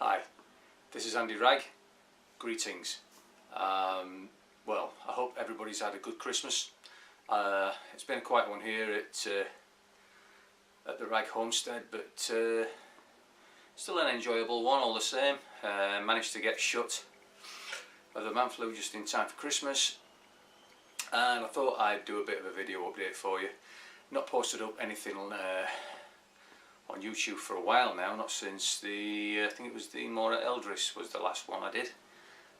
Hi, this is Andy Ragg. Greetings. Well, I hope everybody's had a good Christmas. It's been a quiet one here at the Ragg homestead, but still an enjoyable one all the same. Managed to get shut of the man flu just in time for Christmas, and I thought I'd do a bit of a video update for you. Not posted up anything on YouTube for a while now, not since I think it was the Mora Eldris was the last one I did.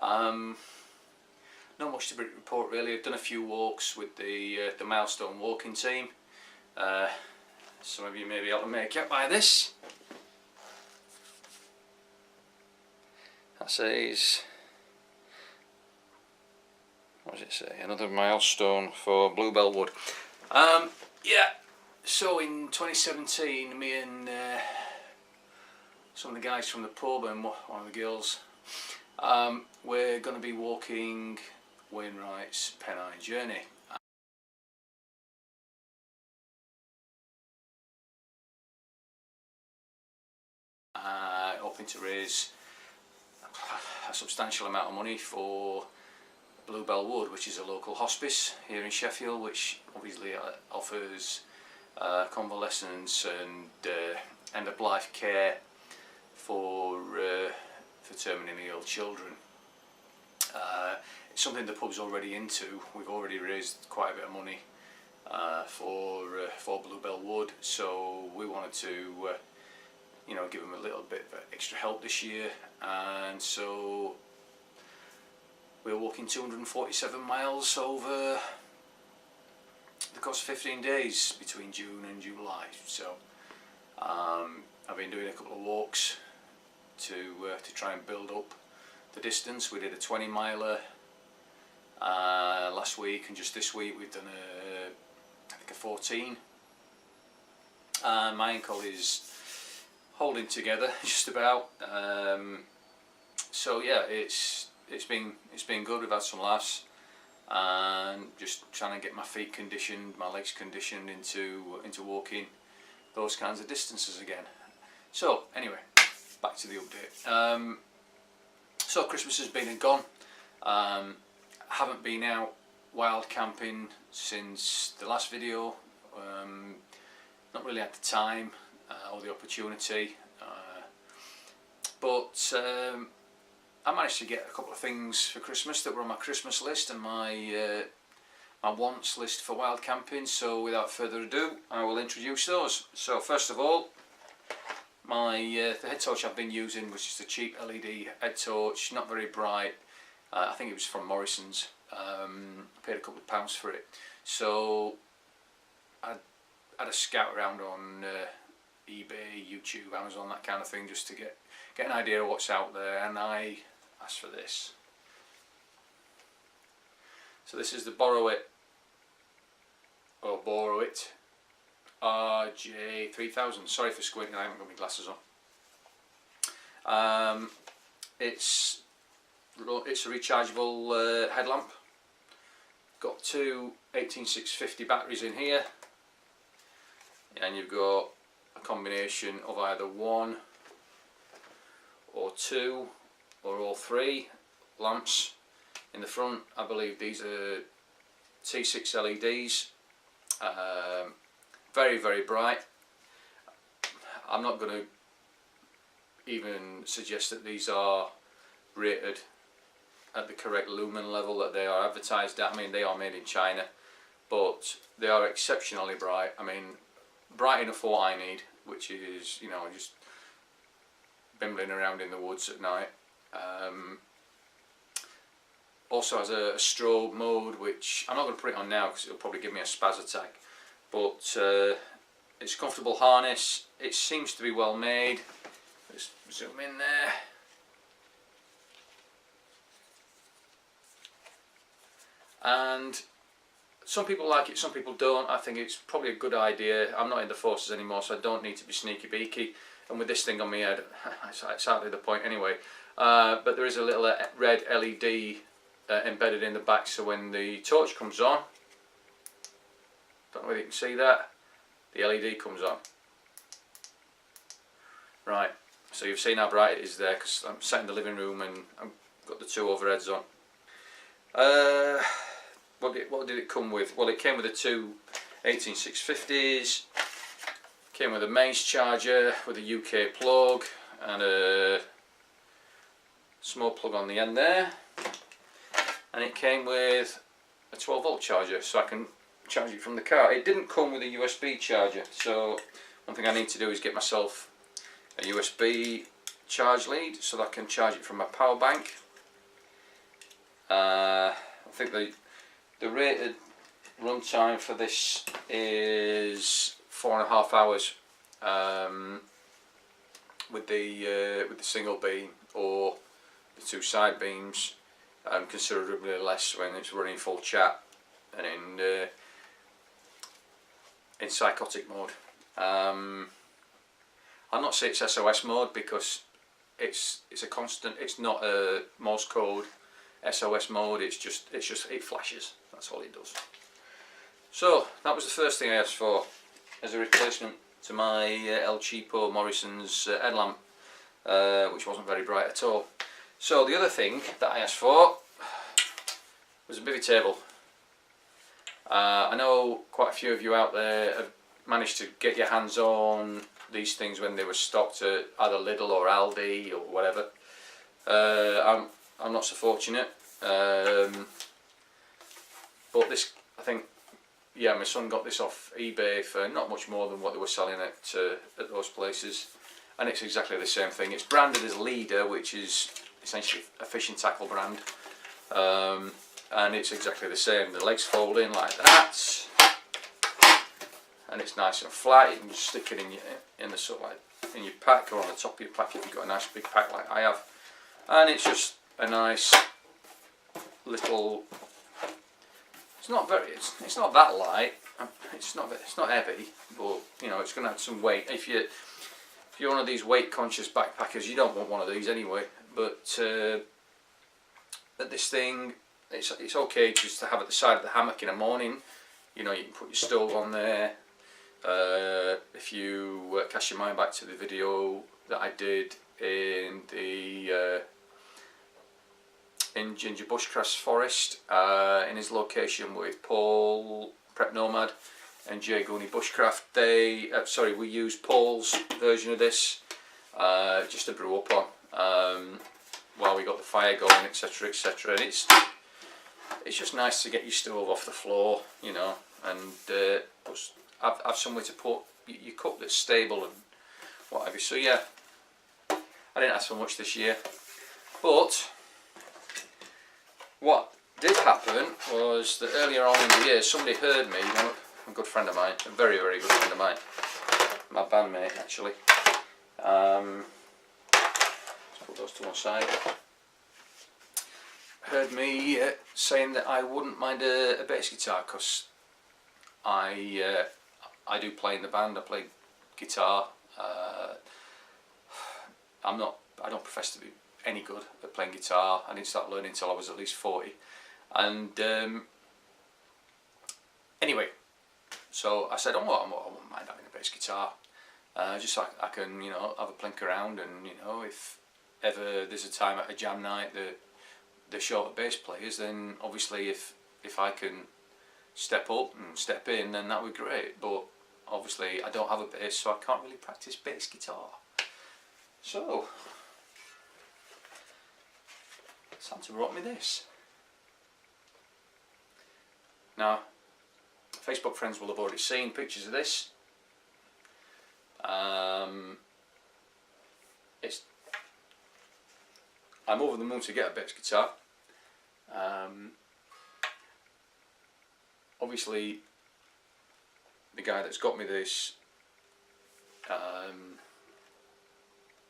Not much to report really. I've done a few walks with the milestone walking team. Some of you may be able to make out by this. That says, what does it say? Another milestone for Bluebell Wood. Yeah. So in 2017, me and some of the guys from the pub and one of the girls, we're going to be walking Wainwright's Pennine Journey. Hoping to raise a substantial amount of money for Bluebell Wood, which is a local hospice here in Sheffield, which obviously offers convalescence and end-of-life care for terminally ill children. It's something the pub's already into. We've already raised quite a bit of money for Bluebell Wood, so we wanted to give them a little bit of extra help this year, and so we're walking 247 miles over the course of 15 days between June and July. So I've been doing a couple of walks to try and build up the distance. We did a 20 miler last week, and just this week we've done I think a 14. My ankle is holding together just about. So yeah, it's been good. We've had some laughs and just trying to get my feet conditioned, my legs conditioned into walking those kinds of distances again. So anyway, back to the update. So Christmas has been and gone. Haven't been out wild camping since the last video. Not really had the time or the opportunity, but I managed to get a couple of things for Christmas that were on my Christmas list and my wants list for wild camping. So without further ado, I will introduce those. So first of all, the head torch I've been using, which is the cheap LED head torch, not very bright. I think it was from Morrison's. I paid a couple of pounds for it. So I had a scout around on eBay, YouTube, Amazon, that kind of thing, just to get an idea of what's out there, and I asked for this. So this is the Borrow It RJ3000. Sorry for squinting, I haven't got my glasses on. It's a rechargeable headlamp. Got two 18650 batteries in here, and you've got a combination of either one or two or all three lamps in the front. I believe these are T6 LEDs. Very, very bright. I'm not going to even suggest that these are rated at the correct lumen level that they are advertised at. I mean, they are made in China, but they are exceptionally bright. I mean, bright enough for what I need, which is, just bimbling around in the woods at night. Also has a strobe mode, which I'm not going to put it on now because it'll probably give me a spaz attack, but it's a comfortable harness. It seems to be well made. Let's zoom in there. And some people like it, some people don't. I think it's probably a good idea. I'm not in the forces anymore, so I don't need to be sneaky beaky, and with this thing on my head, it's hardly the point anyway. But there is a little red LED embedded in the back, so when the torch comes on, don't know whether you can see that, the LED comes on. Right, So you've seen how bright it is there, because I'm sat in the living room and I've got the two overheads on. What did it come with? Well, it came with the two 18650s, came with a mains charger with a UK plug and a small plug on the end there, and it came with a 12 volt charger, so I can charge it from the car. It didn't come with a USB charger, so one thing I need to do is get myself a USB charge lead so that I can charge it from my power bank. I think the rated runtime for this is 4.5 hours with the single beam, or the two side beams, considerably less when it's running full chat and in psychotic mode. I'll not say it's SOS mode because it's a constant. It's not a Morse code SOS mode. It flashes. That's all it does. So that was the first thing I asked for as a replacement to my El Cheapo Morrison's headlamp, which wasn't very bright at all. So the other thing that I asked for was a bivvy table. I know quite a few of you out there have managed to get your hands on these things when they were stocked at either Lidl or Aldi or whatever. I'm not so fortunate, but this, I think, yeah, my son got this off eBay for not much more than what they were selling at those places, and it's exactly the same thing. It's branded as Leader, which is essentially a fishing tackle brand, and it's exactly the same. The legs fold in like that, and it's nice and flat. You can just stick it in the sort of like in your pack or on the top of your pack if you've got a nice big pack like I have, and it's just a nice little. It's not that light. It's not heavy, but you know it's going to have some weight. If you're one of these weight conscious backpackers, you don't want one of these anyway. But this thing, it's okay just to have at the side of the hammock in the morning. You know, you can put your stove on there. If you cast your mind back to the video that I did in the in Ginger Bushcraft's forest, in his location with Paul Prep Nomad and Jay Gooney Bushcraft, we used Paul's version of this just to brew up on while we got the fire going, etc, etc. And it's just nice to get your stove off the floor, you know, and have somewhere to put your cup that's stable and what have you. So yeah, I didn't ask for much this year, but what did happen was that earlier on in the year somebody heard me, a good friend of mine, a very, very good friend of mine, my bandmate actually. Let's put those to one side. Heard me saying that I wouldn't mind a bass guitar, because I do play in the band. I play guitar. I don't profess to be any good at playing guitar. I didn't start learning until I was at least 40. And anyway, so I said, I wouldn't mind having a bass guitar, just so I can, you know, have a plink around, and you know, if ever there's a time at a jam night that they're short of bass players, then obviously if I can step up and step in, then that would be great. But obviously I don't have a bass, so I can't really practice bass guitar. So Santa brought me this. Now, Facebook friends will have already seen pictures of this. I'm over the moon to get a bass guitar. Obviously, the guy that's got me this,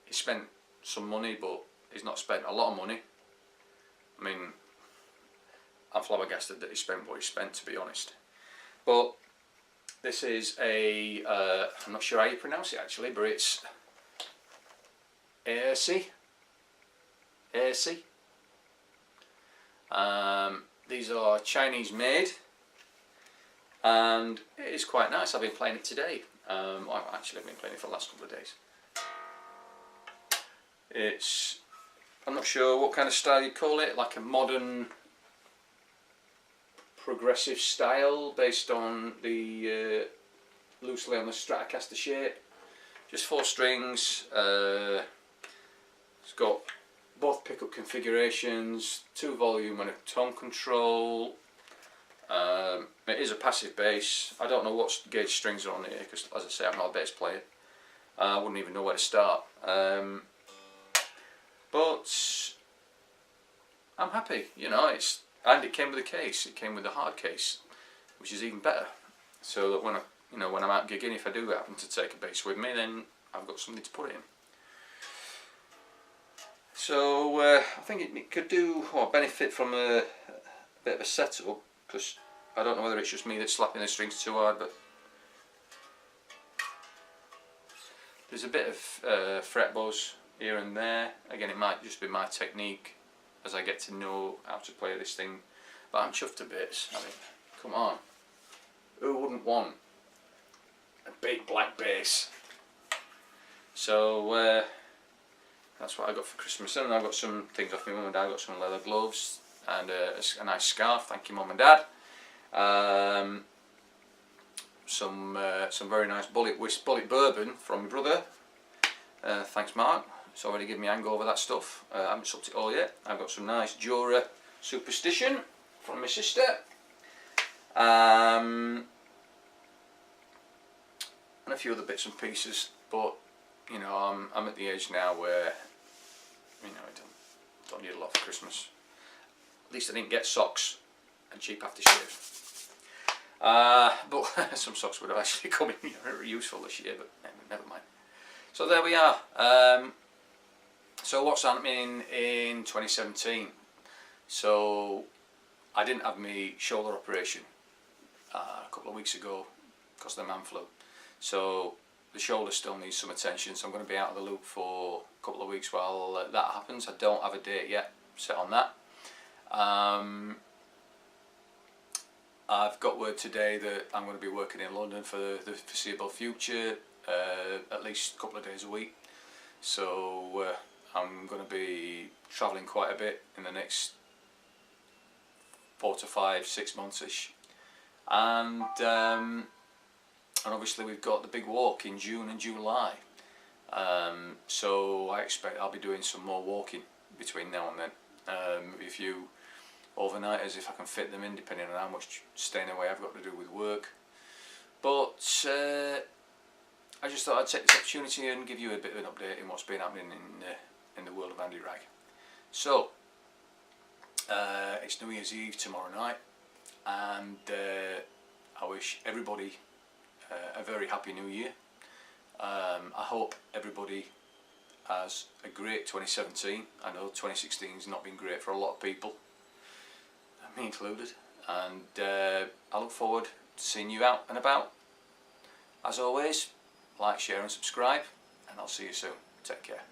he spent some money, but he's not spent a lot of money. I mean, I'm flabbergasted that he spent what he spent, to be honest. But this is a, I'm not sure how you pronounce it actually, but it's prezzies. These are Chinese made, and it is quite nice. I've been playing it today. I've been playing it for the last couple of days. It's, I'm not sure what kind of style you'd call it, like a modern progressive style based on the loosely on the Stratocaster shape. Just 4 strings. It's got both pickup configurations, 2 volume and a tone control. It is a passive bass. I don't know what gauge strings are on here because, as I say, I'm not a bass player. I wouldn't even know where to start. But I'm happy, you know. And it came with a case. It came with a hard case, which is even better. So that when when I'm out gigging, if I do happen to take a bass with me, then I've got something to put it in. So I think it could do or benefit from a bit of a setup, because I don't know whether it's just me that's slapping the strings too hard, but there's a bit of fret buzz here and there. Again, it might just be my technique as I get to know how to play this thing, but I'm chuffed to bits. I mean, come on, who wouldn't want a big black bass? So that's what I got for Christmas. And I got some things off my mum and dad. I got some leather gloves and a nice scarf. Thank you, mum and dad. Some very nice bullet bourbon from my brother. Thanks, Mark. It's already given me a hangover, that stuff. I haven't sucked it all yet. I've got some nice Jura Superstition from my sister. And a few other bits and pieces, but you know, I'm at the age now where, you know, I don't need a lot for Christmas. At least I didn't get socks and cheap aftershave. But some socks would have actually come in very useful this year, but never mind. So there we are. So what's happening in 2017? So I didn't have my shoulder operation a couple of weeks ago because of the man flu. So the shoulder still needs some attention, so I'm going to be out of the loop for a couple of weeks while that happens. I don't have a date yet set on that. I've got word today that I'm going to be working in London for the foreseeable future, at least a couple of days a week. So I'm going to be travelling quite a bit in the next 4 to 5, 6 months-ish. And obviously we've got the big walk in June and July. So I expect I'll be doing some more walking between now and then. Maybe a few overnighters if I can fit them in, depending on how much staying away I've got to do with work. But I just thought I'd take this opportunity and give you a bit of an update in what's been happening in the world of Andy Rag. So it's New Year's Eve tomorrow night, and I wish everybody a very happy New Year. I hope everybody has a great 2017. I know 2016 has not been great for a lot of people, me included, and I look forward to seeing you out and about. As always, like, share and subscribe, and I'll see you soon. Take care.